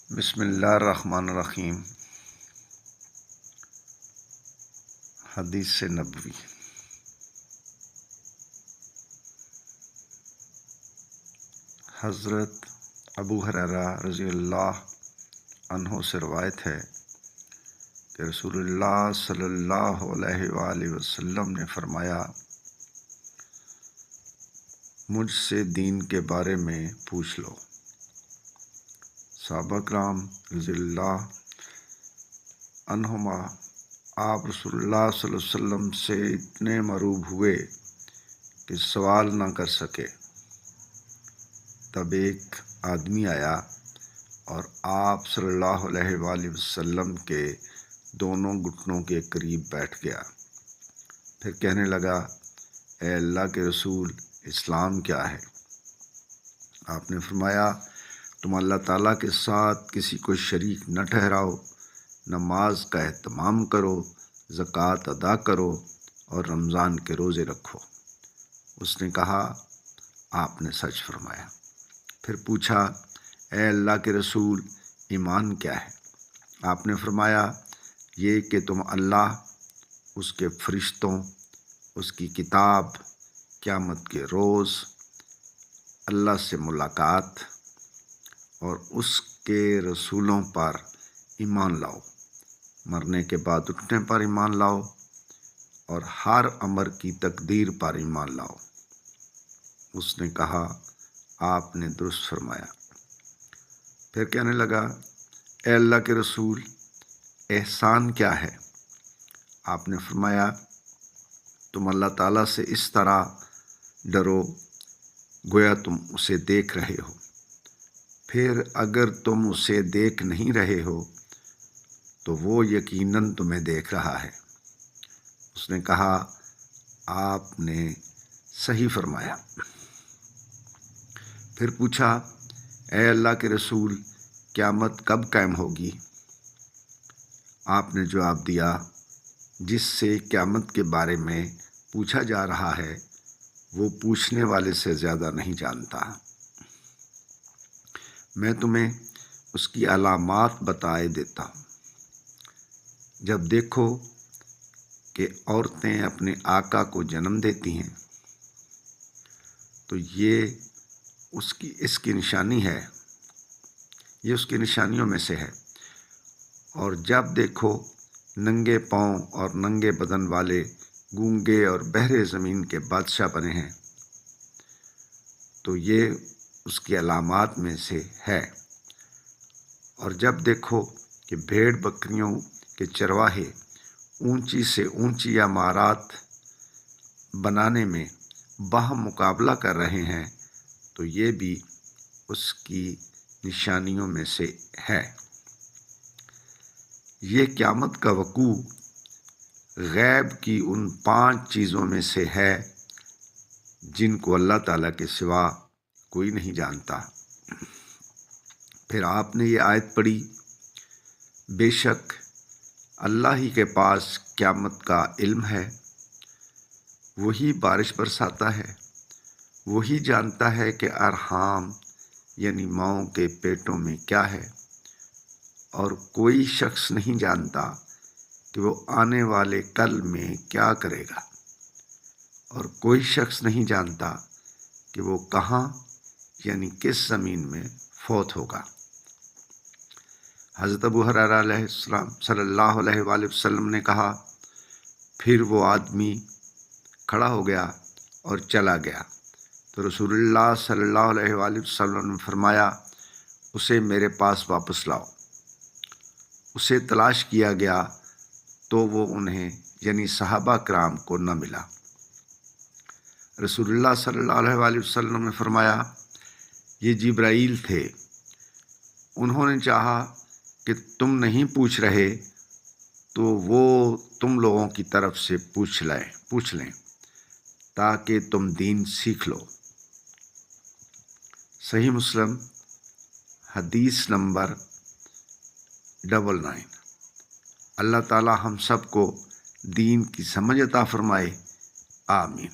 بسم اللہ الرحمن الرحیم۔ حدیث نبوی۔ حضرت ابو ہریرہ رضی اللہ عنہ سے روایت ہے کہ رسول اللہ صلی اللہ علیہ وآلہ وسلم نے فرمایا، مجھ سے دین کے بارے میں پوچھ لو۔ صحابہ کرام رضی اللہ عنہما آپ رسول اللہ صلی اللہ علیہ وسلم سے اتنے مروب ہوئے کہ سوال نہ کر سکے۔ تب ایک آدمی آیا اور آپ صلی اللہ علیہ وآلہ وسلم کے دونوں گھٹنوں کے قریب بیٹھ گیا۔ پھر کہنے لگا، اے اللہ کے رسول، اسلام کیا ہے؟ آپ نے فرمایا، تم اللہ تعالیٰ کے ساتھ کسی کو شریک نہ ٹھہراؤ، نماز کا اہتمام کرو، زکوٰۃ ادا کرو اور رمضان کے روزے رکھو۔ اس نے کہا، آپ نے سچ فرمایا۔ پھر پوچھا، اے اللہ کے رسول، ایمان کیا ہے؟ آپ نے فرمایا، یہ کہ تم اللہ، اس کے فرشتوں، اس کی کتاب، قیامت کے روز، اللہ سے ملاقات اور اس کے رسولوں پر ایمان لاؤ، مرنے کے بعد اٹھنے پر ایمان لاؤ اور ہر امر کی تقدیر پر ایمان لاؤ۔ اس نے کہا، آپ نے درست فرمایا۔ پھر کہنے لگا، اے اللہ کے رسول، احسان کیا ہے؟ آپ نے فرمایا، تم اللہ تعالیٰ سے اس طرح ڈرو گویا تم اسے دیکھ رہے ہو، پھر اگر تم اسے دیکھ نہیں رہے ہو تو وہ یقیناً تمہیں دیکھ رہا ہے۔ اس نے کہا، آپ نے صحیح فرمایا۔ پھر پوچھا، اے اللہ کے رسول، قیامت کب قائم ہوگی؟ آپ نے جواب دیا، جس سے قیامت کے بارے میں پوچھا جا رہا ہے وہ پوچھنے والے سے زیادہ نہیں جانتا۔ میں تمہیں اس کی علامات بتائے دیتا ہوں۔ جب دیکھو کہ عورتیں اپنے آقا کو جنم دیتی ہیں تو یہ اس کی نشانی ہے، یہ اس کی نشانیوں میں سے ہے۔ اور جب دیکھو ننگے پاؤں اور ننگے بدن والے گونگے اور بہرے زمین کے بادشاہ بنے ہیں تو یہ اس کی علامات میں سے ہے۔ اور جب دیکھو کہ بھیڑ بکریوں کے چرواہے اونچی سے اونچی عمارات بنانے میں باہم مقابلہ کر رہے ہیں تو یہ بھی اس کی نشانیوں میں سے ہے۔ یہ قیامت کا وقوع غیب کی ان 5 چیزوں میں سے ہے جن کو اللہ تعالیٰ کے سوا کوئی نہیں جانتا۔ پھر آپ نے یہ آیت پڑھی، بے شک اللہ ہی کے پاس قیامت کا علم ہے، وہی بارش برساتا ہے، وہی جانتا ہے کہ ارحام یعنی ماؤں کے پیٹوں میں کیا ہے، اور کوئی شخص نہیں جانتا کہ وہ آنے والے کل میں کیا کرے گا، اور کوئی شخص نہیں جانتا کہ وہ کہاں یعنی کس زمین میں فوت ہوگا۔ حضرت ابو ہریرہ علیہ السلام صلی اللہ علیہ وآلہ وسلم نے کہا، پھر وہ آدمی کھڑا ہو گیا اور چلا گیا تو رسول اللہ صلی اللہ علیہ وآلہ وسلم نے فرمایا، اسے میرے پاس واپس لاؤ۔ اسے تلاش کیا گیا تو وہ انہیں یعنی صحابہ کرام کو نہ ملا۔ رسول اللہ صلی اللہ علیہ وآلہ وسلم نے فرمایا، یہ جبرائیل تھے، انہوں نے چاہا کہ تم نہیں پوچھ رہے تو وہ تم لوگوں کی طرف سے پوچھ لیں تاکہ تم دین سیکھ لو۔ صحیح مسلم حدیث نمبر 99۔ اللہ تعالی ہم سب کو دین کی سمجھ عطا فرمائے، آمین۔